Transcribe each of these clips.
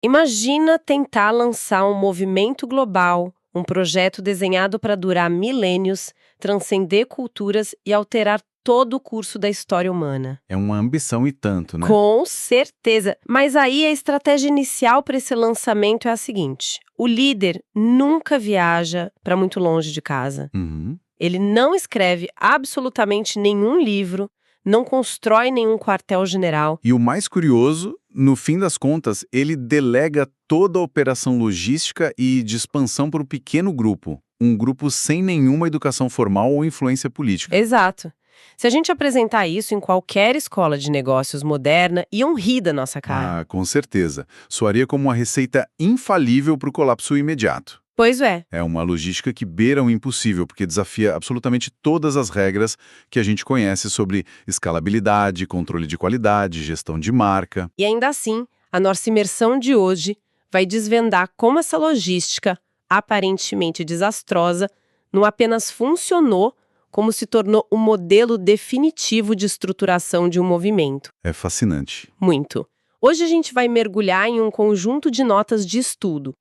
Imagina tentar lançar um movimento global, um projeto desenhado para durar milênios, transcender culturas e alterar todo o curso da história humana. É uma ambição e tanto, né? Com certeza. Mas aí a estratégia inicial para esse lançamento é a seguinte: o líder nunca viaja para muito longe de casa. Uhum. Ele não escreve absolutamente nenhum livro, não constrói nenhum quartel-general. E o mais curioso, no fim das contas, ele delega toda a operação logística e de expansão para um pequeno grupo. Um grupo sem nenhuma educação formal ou influência política. Exato. Se a gente apresentar isso em qualquer escola de negócios moderna, iam rir da nossa cara. Ah, com certeza. Soaria como uma receita infalível para o colapso imediato. Pois é. É uma logística que beira o impossível, porque desafia absolutamente todas as regras que a gente conhece sobre escalabilidade, controle de qualidade, gestão de marca. E ainda assim, a nossa imersão de hoje vai desvendar como essa logística, aparentemente desastrosa, não apenas funcionou, como se tornou o modelo definitivo de estruturação de um movimento. É fascinante. Muito. Hoje a gente vai mergulhar em um conjunto de notas de estudo.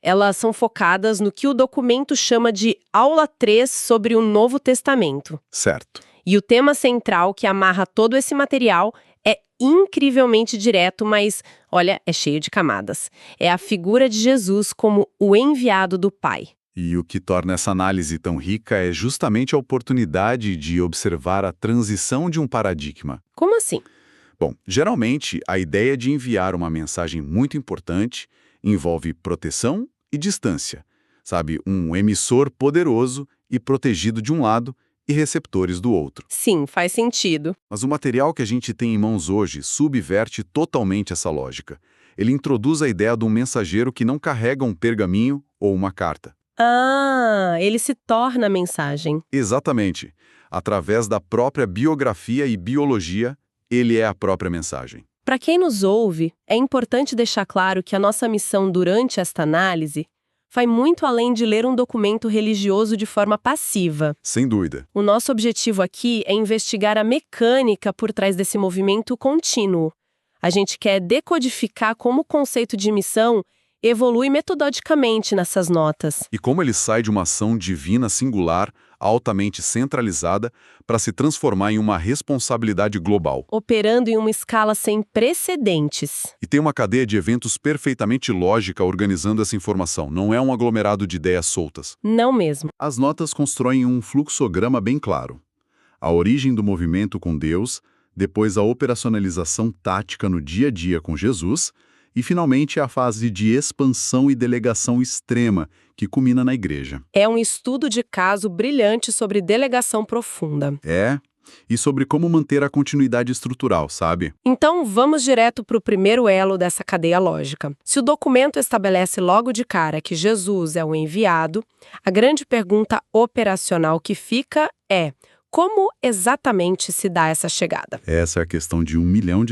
Elas são focadas no que o documento chama de Aula 3 sobre o Novo Testamento. Certo. E o tema central que amarra todo esse material é incrivelmente direto, mas, olha, é cheio de camadas. É a figura de Jesus como o enviado do Pai. E o que torna essa análise tão rica é justamente a oportunidade de observar a transição de um paradigma. Como assim? Bom, geralmente, a ideia de enviar uma mensagem muito importante envolve proteção e distância. Sabe, um emissor poderoso e protegido de um lado e receptores do outro. Sim, faz sentido. Mas o material que a gente tem em mãos hoje subverte totalmente essa lógica. Ele introduz a ideia de um mensageiro que não carrega um pergaminho ou uma carta. Ah, ele se torna a mensagem. Exatamente. Através da própria biografia e biologia, ele é a própria mensagem. Para quem nos ouve, é importante deixar claro que a nossa missão durante esta análise vai muito além de ler um documento religioso de forma passiva. Sem dúvida. O nosso objetivo aqui é investigar a mecânica por trás desse movimento contínuo. A gente quer decodificar como o conceito de missão evolui metodologicamente nessas notas. E como ele sai de uma ação divina singular, altamente centralizada, para se transformar em uma responsabilidade global. Operando em uma escala sem precedentes. E tem uma cadeia de eventos perfeitamente lógica organizando essa informação, não é um aglomerado de ideias soltas. Não mesmo. As notas constroem um fluxograma bem claro. A origem do movimento com Deus, depois a operacionalização tática no dia a dia com Jesus, e finalmente a fase de expansão e delegação extrema, que culmina na igreja. É um estudo de caso brilhante sobre delegação profunda. E sobre como manter a continuidade estrutural, sabe? Então, vamos direto para o primeiro elo dessa cadeia lógica. Se o documento estabelece logo de cara que Jesus é o enviado, a grande pergunta operacional que fica é: como exatamente se dá essa chegada? Essa é a questão de $1 milhão.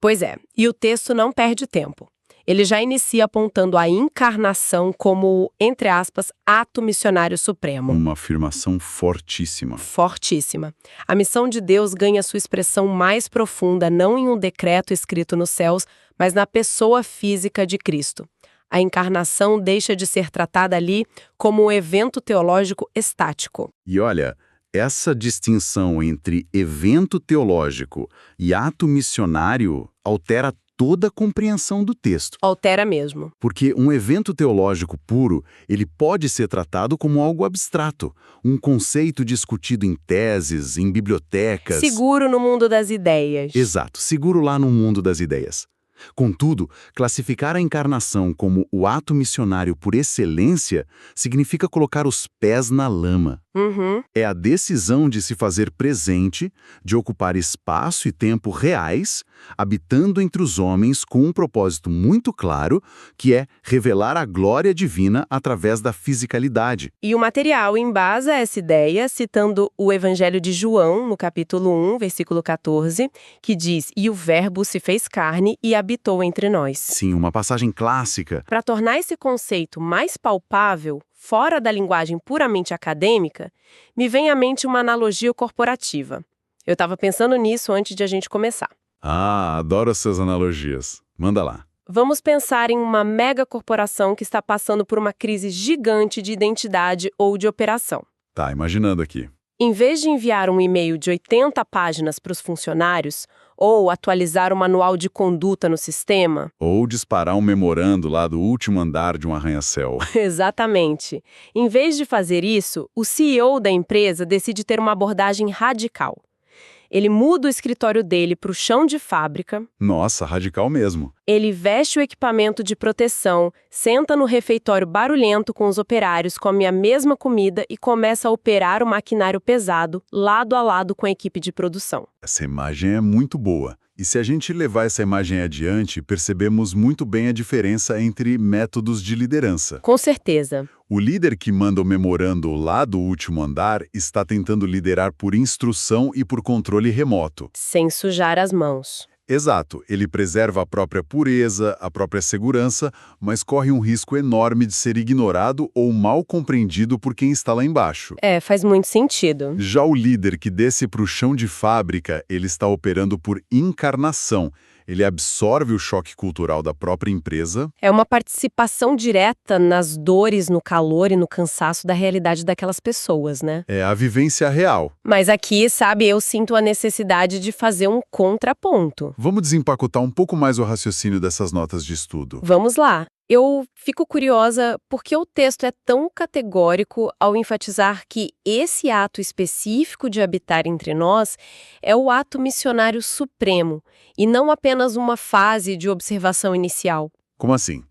Pois é, e o texto não perde tempo. Ele já inicia apontando a encarnação como, entre aspas, ato missionário supremo. Uma afirmação fortíssima. Fortíssima. A missão de Deus ganha sua expressão mais profunda não em um decreto escrito nos céus, mas na pessoa física de Cristo. A encarnação deixa de ser tratada ali como um evento teológico estático. E olha, essa distinção entre evento teológico e ato missionário altera toda a compreensão do texto. Altera mesmo. Porque um evento teológico puro, ele pode ser tratado como algo abstrato, um conceito discutido em teses, em bibliotecas. Seguro no mundo das ideias. Exato, seguro lá no mundo das ideias. Contudo, classificar a encarnação como o ato missionário por excelência significa colocar os pés na lama. É a decisão de se fazer presente, de ocupar espaço e tempo reais, habitando entre os homens com um propósito muito claro, que é revelar a glória divina através da fisicalidade. E o material embasa essa ideia citando o Evangelho de João, no capítulo 1, versículo 14, que diz: "E o Verbo se fez carne e habitou entre nós." Sim, uma passagem clássica. Para tornar esse conceito mais palpável, fora da linguagem puramente acadêmica, me vem à mente uma analogia corporativa. Eu estava pensando nisso antes de a gente começar. Ah, adoro essas analogias. Manda lá. Vamos pensar em uma mega corporação que está passando por uma crise gigante de identidade ou de operação. Tá, imaginando aqui. Em vez de enviar um e-mail de 80 páginas para os funcionários, ou atualizar o manual de conduta no sistema... Ou disparar um memorando lá do último andar de um arranha-céu. Exatamente. Em vez de fazer isso, o CEO da empresa decide ter uma abordagem radical. Ele muda o escritório dele para o chão de fábrica. Nossa, radical mesmo. Ele veste o equipamento de proteção, senta no refeitório barulhento com os operários, come a mesma comida e começa a operar o maquinário pesado, lado a lado com a equipe de produção. Essa imagem é muito boa. E se a gente levar essa imagem adiante, percebemos muito bem a diferença entre métodos de liderança. Com certeza. O líder que manda o memorando lá do último andar está tentando liderar por instrução e por controle remoto. Sem sujar as mãos. Exato, ele preserva a própria pureza, a própria segurança, mas corre um risco enorme de ser ignorado ou mal compreendido por quem está lá embaixo. Faz muito sentido. Já o líder que desce para o chão de fábrica, ele está operando por encarnação. Ele absorve o choque cultural da própria empresa. É uma participação direta nas dores, no calor e no cansaço da realidade daquelas pessoas, né? É a vivência real. Mas aqui, sabe, eu sinto a necessidade de fazer um contraponto. Vamos desempacotar um pouco mais o raciocínio dessas notas de estudo. Vamos lá. Eu fico curiosa porque o texto é tão categórico ao enfatizar que esse ato específico de habitar entre nós é o ato missionário supremo e não apenas uma fase de observação inicial. Como assim?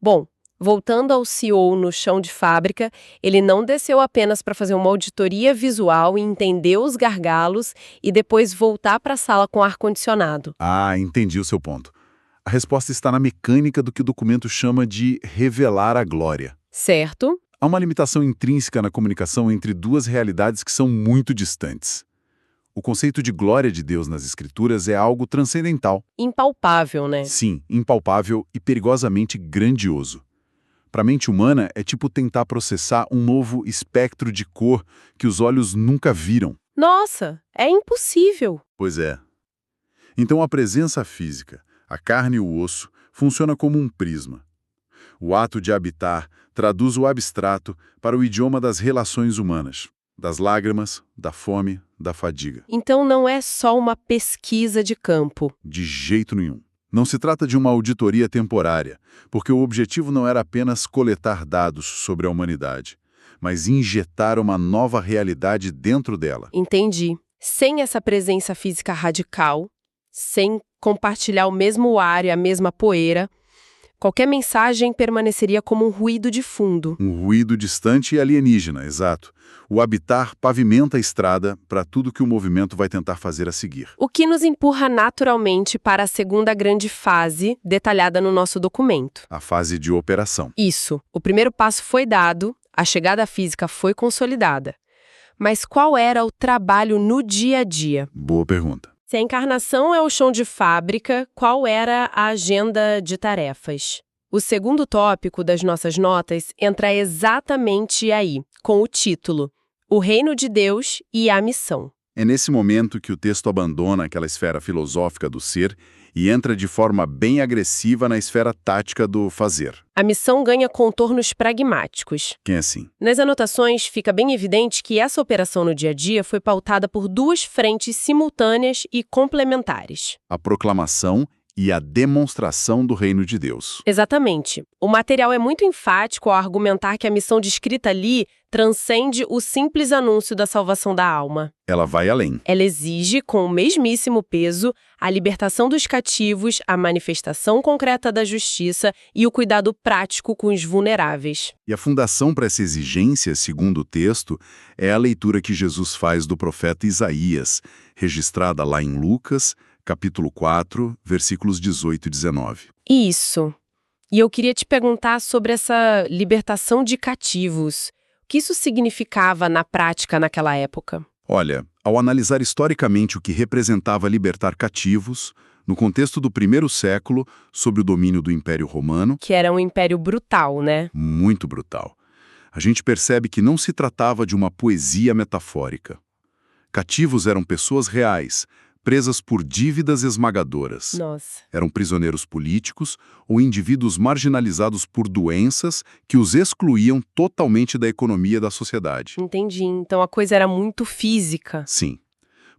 Bom, voltando ao CEO no chão de fábrica, ele não desceu apenas para fazer uma auditoria visual e entender os gargalos e depois voltar para a sala com ar-condicionado. Ah, entendi o seu ponto. A resposta está na mecânica do que o documento chama de revelar a glória. Certo? Há uma limitação intrínseca na comunicação entre duas realidades que são muito distantes. O conceito de glória de Deus nas Escrituras é algo transcendental. Impalpável, né? Sim, impalpável e perigosamente grandioso. Para a mente humana, é tipo tentar processar um novo espectro de cor que os olhos nunca viram. Nossa, é impossível. Pois é. Então a presença física, a carne e o osso, funciona como um prisma. O ato de habitar traduz o abstrato para o idioma das relações humanas, das lágrimas, da fome, da fadiga. Então não é só uma pesquisa de campo. De jeito nenhum. Não se trata de uma auditoria temporária, porque o objetivo não era apenas coletar dados sobre a humanidade, mas injetar uma nova realidade dentro dela. Entendi. Sem essa presença física radical, sem compartilhar o mesmo ar e a mesma poeira, qualquer mensagem permaneceria como um ruído de fundo. Um ruído distante e alienígena, exato. O habitar pavimenta a estrada para tudo que o movimento vai tentar fazer a seguir. O que nos empurra naturalmente para a segunda grande fase, detalhada no nosso documento. A fase de operação. Isso. O primeiro passo foi dado, a chegada física foi consolidada. Mas qual era o trabalho no dia a dia? Boa pergunta. Se a encarnação é o chão de fábrica, qual era a agenda de tarefas? O segundo tópico das nossas notas entra exatamente aí, com o título O Reino de Deus e a Missão. É nesse momento que o texto abandona aquela esfera filosófica do ser e entra de forma bem agressiva na esfera tática do fazer. A missão ganha contornos pragmáticos. Quem é assim? Nas anotações, fica bem evidente que essa operação no dia a dia foi pautada por duas frentes simultâneas e complementares. A proclamação e a demonstração do reino de Deus. Exatamente. O material é muito enfático ao argumentar que a missão descrita ali transcende o simples anúncio da salvação da alma. Ela vai além. Ela exige, com o mesmíssimo peso, a libertação dos cativos, a manifestação concreta da justiça e o cuidado prático com os vulneráveis. E a fundação para essa exigência, segundo o texto, é a leitura que Jesus faz do profeta Isaías, registrada lá em Lucas, capítulo 4, versículos 18 e 19. Isso. E eu queria te perguntar sobre essa libertação de cativos. O que isso significava na prática naquela época? Olha, ao analisar historicamente o que representava libertar cativos, no contexto do primeiro século, sob o domínio do Império Romano... Que era um império brutal, né? Muito brutal. A gente percebe que não se tratava de uma poesia metafórica. Cativos eram pessoas reais, presas por dívidas esmagadoras. Nossa. Eram prisioneiros políticos ou indivíduos marginalizados por doenças que os excluíam totalmente da economia da sociedade. Entendi. Então a coisa era muito física. Sim.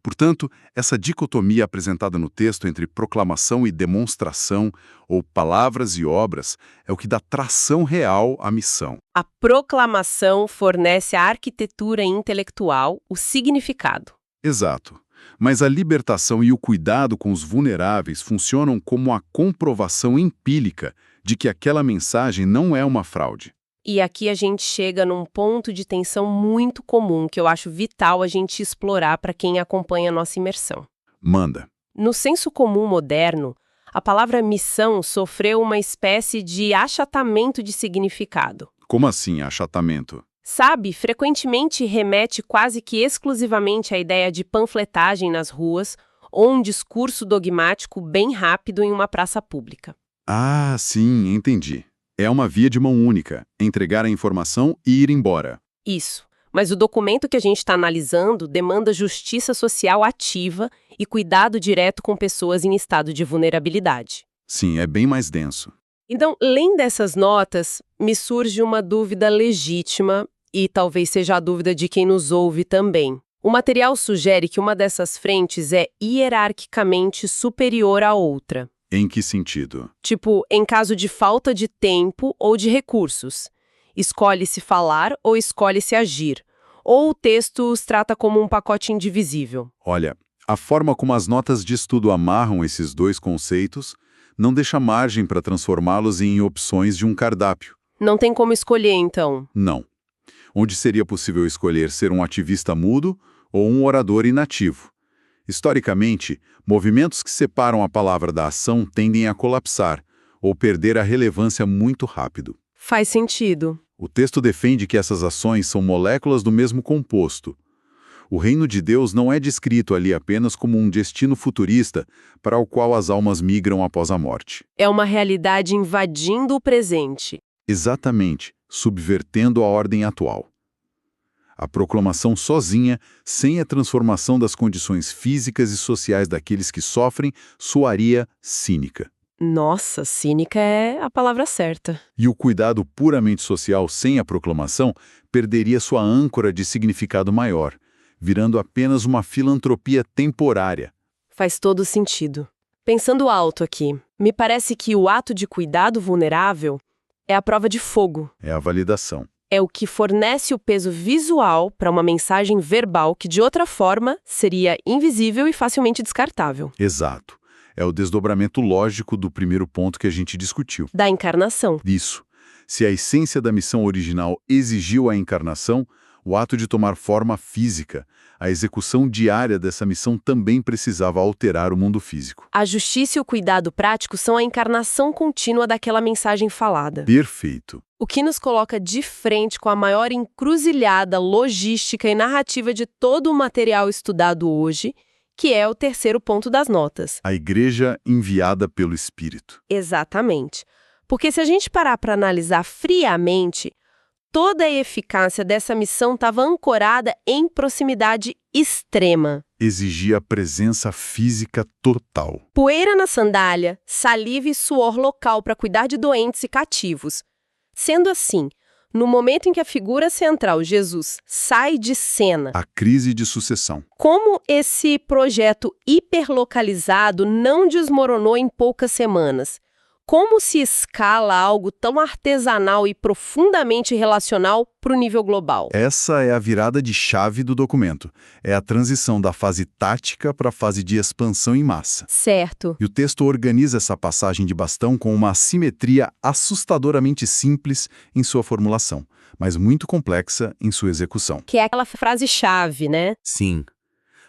Portanto, essa dicotomia apresentada no texto entre proclamação e demonstração, ou palavras e obras, é o que dá tração real à missão. A proclamação fornece a arquitetura intelectual, o significado. Exato. Mas a libertação e o cuidado com os vulneráveis funcionam como a comprovação empírica de que aquela mensagem não é uma fraude. E aqui a gente chega num ponto de tensão muito comum que eu acho vital a gente explorar para quem acompanha a nossa imersão. Manda. No senso comum moderno, a palavra missão sofreu uma espécie de achatamento de significado. Como assim, achatamento? Sabe, frequentemente remete quase que exclusivamente à ideia de panfletagem nas ruas ou um discurso dogmático bem rápido em uma praça pública. Ah, sim, entendi. É uma via de mão única, entregar a informação e ir embora. Isso. Mas o documento que a gente está analisando demanda justiça social ativa e cuidado direto com pessoas em estado de vulnerabilidade. Sim, é bem mais denso. Então, além dessas notas, me surge uma dúvida legítima e talvez seja a dúvida de quem nos ouve também. O material sugere que uma dessas frentes é hierarquicamente superior à outra. Em que sentido? Tipo, em caso de falta de tempo ou de recursos. Escolhe-se falar ou escolhe-se agir. Ou o texto os trata como um pacote indivisível. Olha, a forma como as notas de estudo amarram esses dois conceitos não deixa margem para transformá-los em opções de um cardápio. Não tem como escolher, então? Não. Onde seria possível escolher ser um ativista mudo ou um orador inativo. Historicamente, movimentos que separam a palavra da ação tendem a colapsar ou perder a relevância muito rápido. Faz sentido. O texto defende que essas ações são moléculas do mesmo composto. O reino de Deus não é descrito ali apenas como um destino futurista para o qual as almas migram após a morte. É uma realidade invadindo o presente. Exatamente, subvertendo a ordem atual. A proclamação sozinha, sem a transformação das condições físicas e sociais daqueles que sofrem, soaria cínica. Nossa, cínica é a palavra certa. E o cuidado puramente social sem a proclamação perderia sua âncora de significado maior, virando apenas uma filantropia temporária. Faz todo sentido. Pensando alto aqui, me parece que o ato de cuidado vulnerável é a prova de fogo. É a validação. É o que fornece o peso visual para uma mensagem verbal que, de outra forma, seria invisível e facilmente descartável. Exato. É o desdobramento lógico do primeiro ponto que a gente discutiu. Da encarnação. Isso. Se a essência da missão original exigiu a encarnação, o ato de tomar forma física, a execução diária dessa missão também precisava alterar o mundo físico. A justiça e o cuidado prático são a encarnação contínua daquela mensagem falada. Perfeito. O que nos coloca de frente com a maior encruzilhada logística e narrativa de todo o material estudado hoje, que é o terceiro ponto das notas. A igreja enviada pelo Espírito. Exatamente. Porque se a gente parar para analisar friamente, toda a eficácia dessa missão estava ancorada em proximidade extrema. Exigia presença física total. Poeira na sandália, saliva e suor local para cuidar de doentes e cativos. Sendo assim, no momento em que a figura central, Jesus, sai de cena, A crise de sucessão. como esse projeto hiperlocalizado não desmoronou em poucas semanas? Como se escala algo tão artesanal e profundamente relacional para o nível global? Essa é a virada de chave do documento. É a transição da fase tática para a fase de expansão em massa. Certo. E o texto organiza essa passagem de bastão com uma simetria assustadoramente simples em sua formulação, mas muito complexa em sua execução. Que é aquela frase-chave, né? Sim.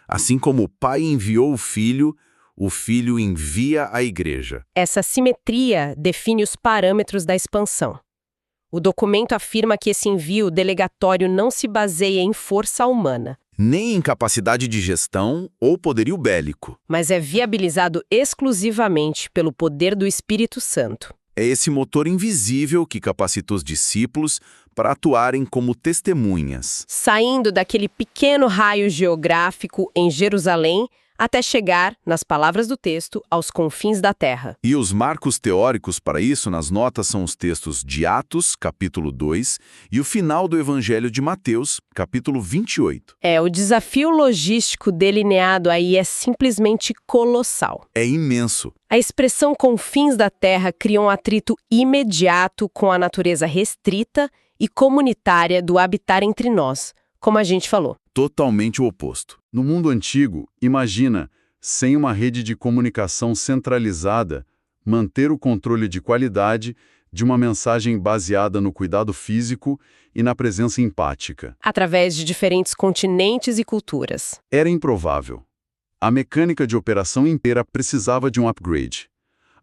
Assim como o Pai enviou o Filho envia a Igreja. Essa simetria define os parâmetros da expansão. O documento afirma que esse envio delegatório não se baseia em força humana, Nem em capacidade de gestão ou poderio bélico. mas é viabilizado exclusivamente pelo poder do Espírito Santo. É esse motor invisível que capacita os discípulos para atuarem como testemunhas. Saindo daquele pequeno raio geográfico em Jerusalém até chegar, nas palavras do texto, aos confins da terra. E os marcos teóricos para isso nas notas são os textos de Atos, capítulo 2, e o final do Evangelho de Mateus, capítulo 28. O desafio logístico delineado aí é simplesmente colossal. É imenso. A expressão confins da terra cria um atrito imediato com a natureza restrita e comunitária do habitar entre nós, como a gente falou. Totalmente o oposto. No mundo antigo, imagina, sem uma rede de comunicação centralizada, manter o controle de qualidade de uma mensagem baseada no cuidado físico e na presença empática. Através de diferentes continentes e culturas. Era improvável. A mecânica de operação inteira precisava de um upgrade.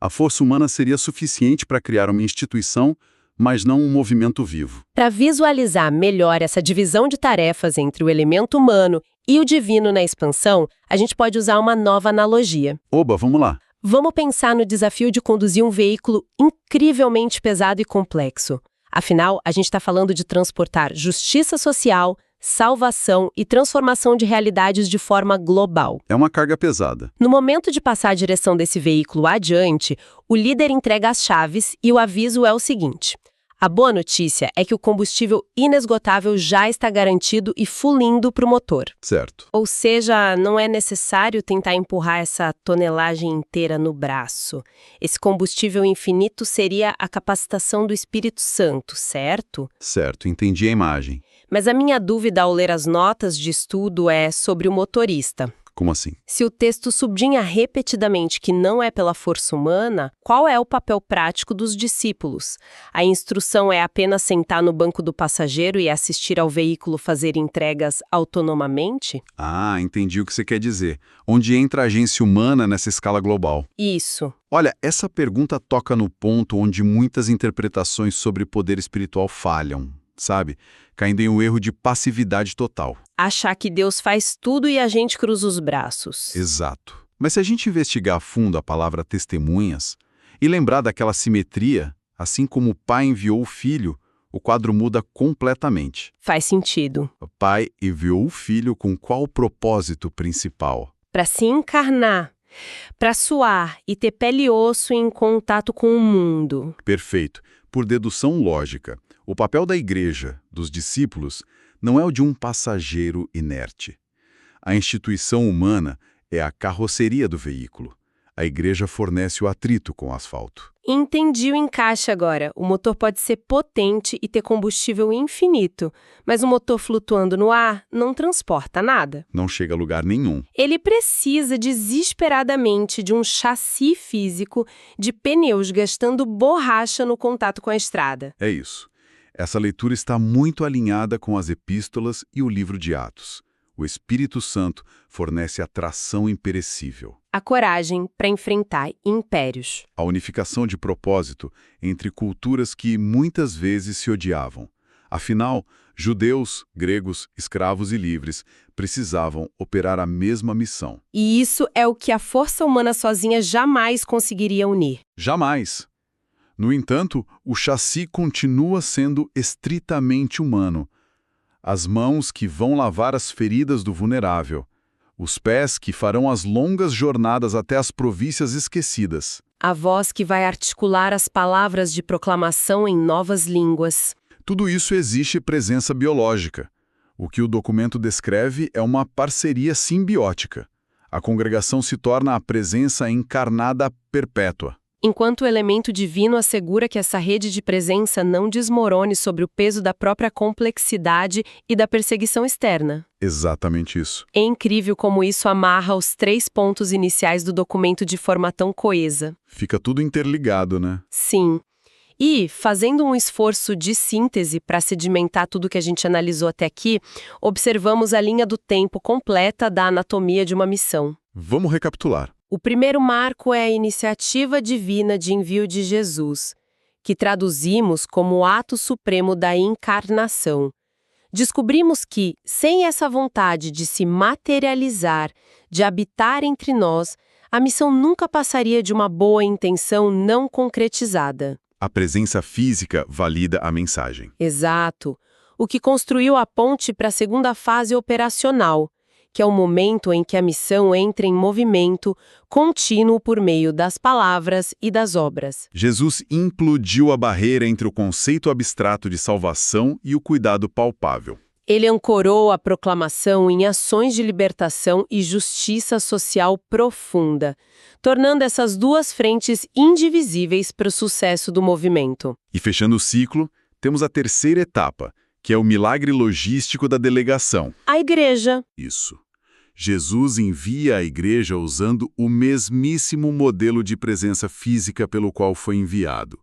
A força humana seria suficiente para criar uma instituição, mas não um movimento vivo. Para visualizar melhor essa divisão de tarefas entre o elemento humano e o divino na expansão, a gente pode usar uma nova analogia. Oba, vamos lá. Vamos pensar no desafio de conduzir um veículo incrivelmente pesado e complexo. Afinal, a gente está falando de transportar justiça social, salvação e transformação de realidades de forma global. É uma carga pesada. No momento de passar a direção desse veículo adiante, o líder entrega as chaves e o aviso é o seguinte: a boa notícia é que o combustível inesgotável já está garantido e fluindo para o motor. Certo. Ou seja, não é necessário tentar empurrar essa tonelagem inteira no braço. Esse combustível infinito seria a capacitação do Espírito Santo, certo? Certo, entendi a imagem. Mas a minha dúvida ao ler as notas de estudo é sobre o motorista. Como assim? Se o texto sublinha repetidamente que não é pela força humana, qual é o papel prático dos discípulos? A instrução é apenas sentar no banco do passageiro e assistir ao veículo fazer entregas autonomamente? Ah, entendi o que você quer dizer. Onde entra a agência humana nessa escala global? Isso. Olha, essa pergunta toca no ponto onde muitas interpretações sobre poder espiritual falham, sabe? Caindo em um erro de passividade total. Achar que Deus faz tudo e a gente cruza os braços. Exato. Mas se a gente investigar a fundo a palavra testemunhas e lembrar daquela simetria, assim como o pai enviou o filho, o quadro muda completamente. Faz sentido. O pai enviou o filho com qual propósito principal? Para se encarnar, para suar e ter pele e osso em contato com o mundo. Perfeito. Por dedução lógica, o papel da igreja, dos discípulos, não é o de um passageiro inerte. A instituição humana é a carroceria do veículo. A igreja fornece o atrito com o asfalto. Entendi o encaixe agora. O motor pode ser potente e ter combustível infinito, mas o motor flutuando no ar não transporta nada. Não chega a lugar nenhum. Ele precisa desesperadamente de um chassi físico, de pneus gastando borracha no contato com a estrada. É isso. Essa leitura está muito alinhada com as epístolas e o livro de Atos. O Espírito Santo fornece a tração imperecível. A coragem para enfrentar impérios. A unificação de propósito entre culturas que muitas vezes se odiavam. Afinal, judeus, gregos, escravos e livres precisavam operar a mesma missão. E isso é o que a força humana sozinha jamais conseguiria unir. Jamais! No entanto, o chassi continua sendo estritamente humano. As mãos que vão lavar as feridas do vulnerável. Os pés que farão as longas jornadas até as províncias esquecidas. A voz que vai articular as palavras de proclamação em novas línguas. Tudo isso exige presença biológica. O que o documento descreve é uma parceria simbiótica. A congregação se torna a presença encarnada perpétua. Enquanto o elemento divino assegura que essa rede de presença não desmorone sobre o peso da própria complexidade e da perseguição externa. Exatamente isso. É incrível como isso amarra os 3 pontos iniciais do documento de forma tão coesa. Fica tudo interligado, né? Sim. E, fazendo um esforço de síntese para sedimentar tudo que a gente analisou até aqui, observamos a linha do tempo completa da anatomia de uma missão. Vamos recapitular. O primeiro marco é a iniciativa divina de envio de Jesus, que traduzimos como o ato supremo da encarnação. Descobrimos que, sem essa vontade de se materializar, de habitar entre nós, a missão nunca passaria de uma boa intenção não concretizada. A presença física valida a mensagem. Exato. O que construiu a ponte para a segunda fase operacional, que é o momento em que a missão entra em movimento contínuo por meio das palavras e das obras. Jesus implodiu a barreira entre o conceito abstrato de salvação e o cuidado palpável. Ele ancorou a proclamação em ações de libertação e justiça social profunda, tornando essas duas frentes indivisíveis para o sucesso do movimento. E fechando o ciclo, temos a terceira etapa, que é o milagre logístico da delegação. A igreja. Isso. Jesus envia a igreja usando o mesmíssimo modelo de presença física pelo qual foi enviado,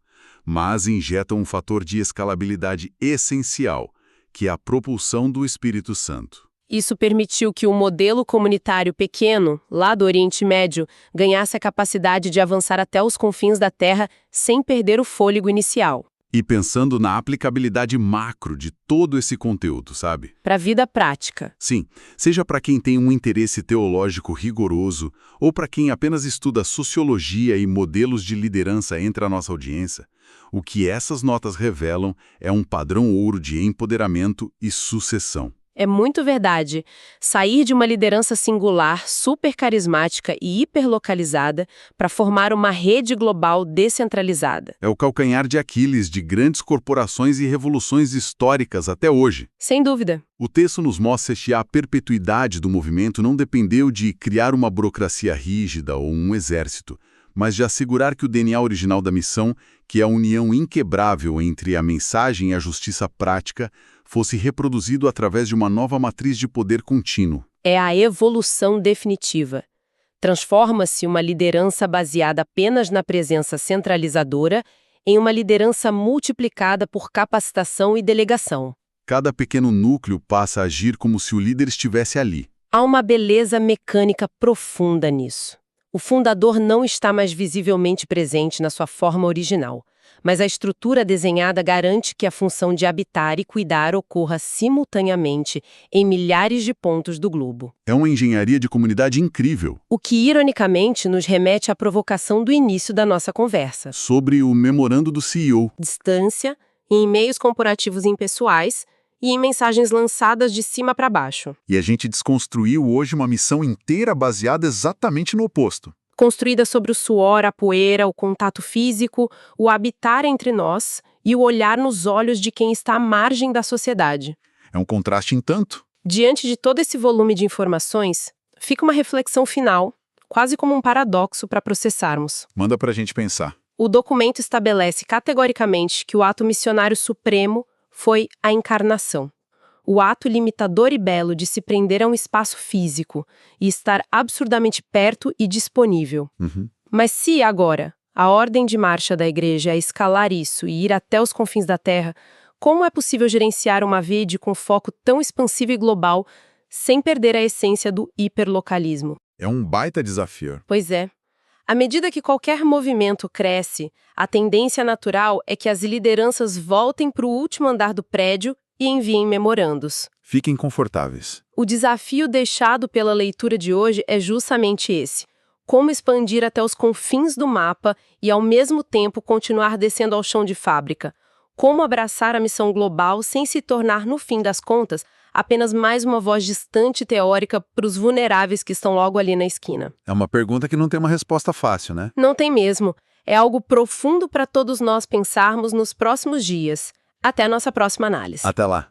mas injeta um fator de escalabilidade essencial, que é a propulsão do Espírito Santo. Isso permitiu que o modelo comunitário pequeno, lá do Oriente Médio, ganhasse a capacidade de avançar até os confins da Terra sem perder o fôlego inicial. E pensando na aplicabilidade macro de todo esse conteúdo, sabe? Para a vida prática. Sim, seja para quem tem um interesse teológico rigoroso ou para quem apenas estuda sociologia e modelos de liderança entre a nossa audiência, o que essas notas revelam é um padrão ouro de empoderamento e sucessão. É muito verdade. Sair de uma liderança singular, super carismática e hiperlocalizada para formar uma rede global descentralizada. É o calcanhar de Aquiles de grandes corporações e revoluções históricas até hoje. Sem dúvida. O texto nos mostra que a perpetuidade do movimento não dependeu de criar uma burocracia rígida ou um exército, mas de assegurar que o DNA original da missão, que é a união inquebrável entre a mensagem e a justiça prática, fosse reproduzido através de uma nova matriz de poder contínuo. É a evolução definitiva. Transforma-se uma liderança baseada apenas na presença centralizadora em uma liderança multiplicada por capacitação e delegação. Cada pequeno núcleo passa a agir como se o líder estivesse ali. Há uma beleza mecânica profunda nisso. O fundador não está mais visivelmente presente na sua forma original, mas a estrutura desenhada garante que a função de habitar e cuidar ocorra simultaneamente em milhares de pontos do globo. É uma engenharia de comunidade incrível. O que, ironicamente, nos remete à provocação do início da nossa conversa. Sobre o memorando do CEO. Distância, em e-mails corporativos impessoais e em mensagens lançadas de cima para baixo. E a gente desconstruiu hoje uma missão inteira baseada exatamente no oposto. Construída sobre o suor, a poeira, o contato físico, o habitar entre nós e o olhar nos olhos de quem está à margem da sociedade. É um contraste em tanto. Diante de todo esse volume de informações, fica uma reflexão final, quase como um paradoxo para processarmos. Manda pra gente pensar. O documento estabelece categoricamente que o ato missionário supremo foi a encarnação. O ato limitador e belo de se prender a um espaço físico e estar absurdamente perto e disponível. Mas se agora a ordem de marcha da igreja é escalar isso e ir até os confins da Terra, como é possível gerenciar uma rede com foco tão expansivo e global sem perder a essência do hiperlocalismo? É um baita desafio. Pois é. À medida que qualquer movimento cresce, a tendência natural é que as lideranças voltem para o último andar do prédio e enviem memorandos. Fiquem confortáveis. O desafio deixado pela leitura de hoje é justamente esse: como expandir até os confins do mapa e, ao mesmo tempo, continuar descendo ao chão de fábrica. Como abraçar a missão global sem se tornar, no fim das contas, apenas mais uma voz distante e teórica para os vulneráveis que estão logo ali na esquina. É uma pergunta que não tem uma resposta fácil, né? Não tem mesmo. É algo profundo para todos nós pensarmos nos próximos dias. Até a nossa próxima análise. Até lá.